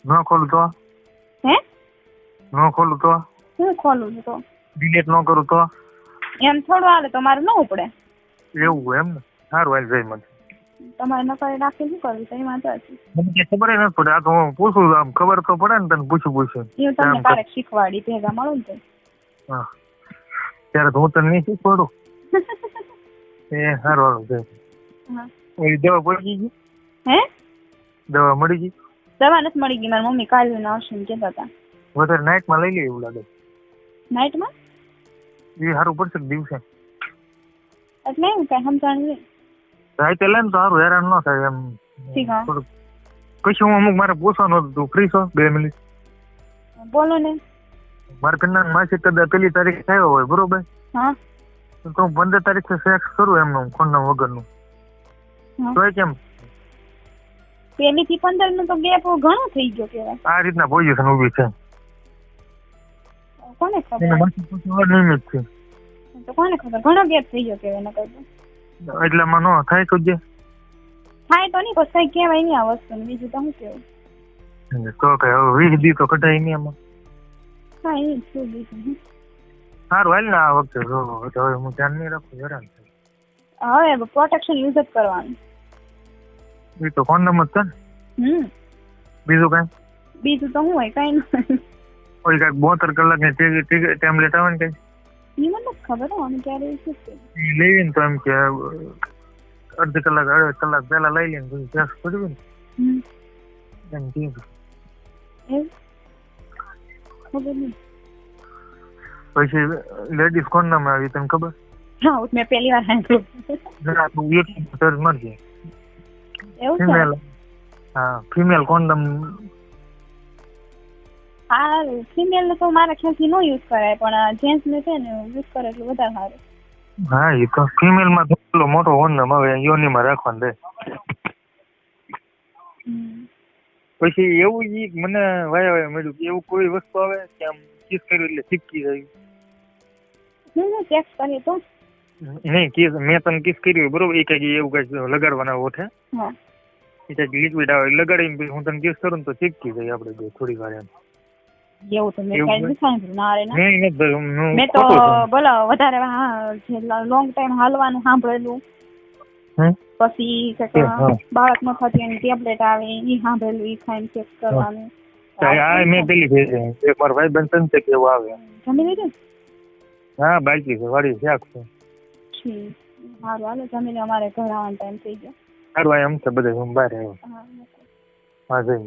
ન ખોલું તો હે ન ખોલું તો હું ખોલું છું તો ડિલીટ ન કરું તો એમ થોડું હાલે તમારે ન ઉપડે એવું એમ ને સારું હાલ જઈ મને તમારે નકરી રાખી શું કરવું તો એમાં તો હતી મને કઈ ખબર નથી પડે આ તો હું પૂછું આમ ખબર તો પડે ને તને પૂછું એ તમને ક્યારેક શીખવાડી ભેગા મળું ને હા ત્યારે તો હું તને નહીં શીખવાડું એ સારું હારું છે હા ઓલી દવા પડી ગઈ હે દવા મળી ગઈ દવા નથી મળી ગઈ મારી મમ્મી કાલે આવશે ને કહેતા હતા વધારે નાઇટમાં લઈ લે એવું લાગે નાઇટમાં એ સારું પડશે કે દિવસે એટલે એમ કઈ સમજાણ નહીં રાતે લે ને તો સારું હેરાન ન થાય એમ ઠીક હા થોડુંક કશું હું અમુક મારે પૂછવાનું હતું તું ફ્રી છો 2 મિનિટ બોલો ને મારે ઘરના માસી કદાચ પેલી તારીખ થયો હોય બરોબર હા તો હું 15 તારીખે સેક્સ કરું એમનું ખોના વગરનું તો કેમ પેલી થી 15 નું તો ગેપ ઘણો થઈ ગયો કેવાય આ રીતના પોઝિશન ઊભી છે કોને ખબર એને માસી પૂછવા નિયમિત છે તો કોને ખબર ઘણો ગેપ થઈ ગયો કેવાય નકર એટલામાં નો થાય તો જે થાય તો નહીં બસ કઈ કહેવાય નહીં આ વસ્તુ બીજું તો શું કેવું તો કઈ હવે 20 દી તો કઢાય નહીં એમાં કાંઈ નહીં શું બીજું સારું હાલ ને આ વખતે જો હવે હું ધ્યાન નહીં રાખું હેરાન હવે પ્રોટેક્શન યુઝ જ કરવાનું એ તો કોન્ડમ જ છે ને બીજું કઈ બીજું તો શું હોય કઈ નહીં કોઈ કઈક 72 કલાકની ટેબ્લેટ આવે ને કઈ એ મને નથી ખબર આનું ક્યારે શું છે એ લેવી ને તો એમ કે અડધી કલાક 2.5 કલાક પહેલા લઈ લઈને પછી ટેસ્ટ કરવી ને એમ કીધું ખબર નહીં પછી લેડીઝ કોન્ડમ આવી તને ખબર હા મેં પહેલી વાર સાંભળ્યું ના તું YouTube સર્ચ મારજે એવું છે ફિમેલ હા ફિમેલ કોન્ડમ હા ફિમેલ તો મારા ખ્યાલથી નો યુઝ કરાય પણ જેન્ટ્સ ને છે ને યુઝ કરે એટલે વધારે સારું હા એ તો ફિમેલ માં તો મોટો કોન્ડમ આવે યોનીમાં રાખવાનું રહે પછી એવું ઈ મને વાય મળ્યું કે એવું કોઈ વસ્તુ આવે કે આમ કિસ કર્યું એટલે ચીપકી જાય હું ચેક કરીએ તો નહીં કિસ મેં તને કિસ કર્યું બરોબર એ કઈ એવું કઈ લગાડવાના ઓઠે હા એ કઈક લિક્વિડ આવે લગાડીને હું તને કિસ કરું ને તો ચીપકી જાય આપણે બે થોડી વાર એમ એવું તો મેં કઈ નથી સાંભળ્યું ના રે ના નહીં મેં તો બોલો વધારે લોંગ ટાઈમ હાલવાનું સાંભળેલું પછી બાળક ન થતી એની ટેબ્લેટ આવે એ સાંભળેલું એ ખાઈને ચેક કરવાનું આ મેં પેલી ભેજ એક મારા ભાઈ બન સંતે કેવું આવે જમી લીધું હા બાકી છે વાડી શાક છે સારું હાલો જમીને અમારે ઘર આવવાનો ટાઈમ થઈ ગયો સારું એમ છે બધા હું બહાર આવ્યો હા જઈ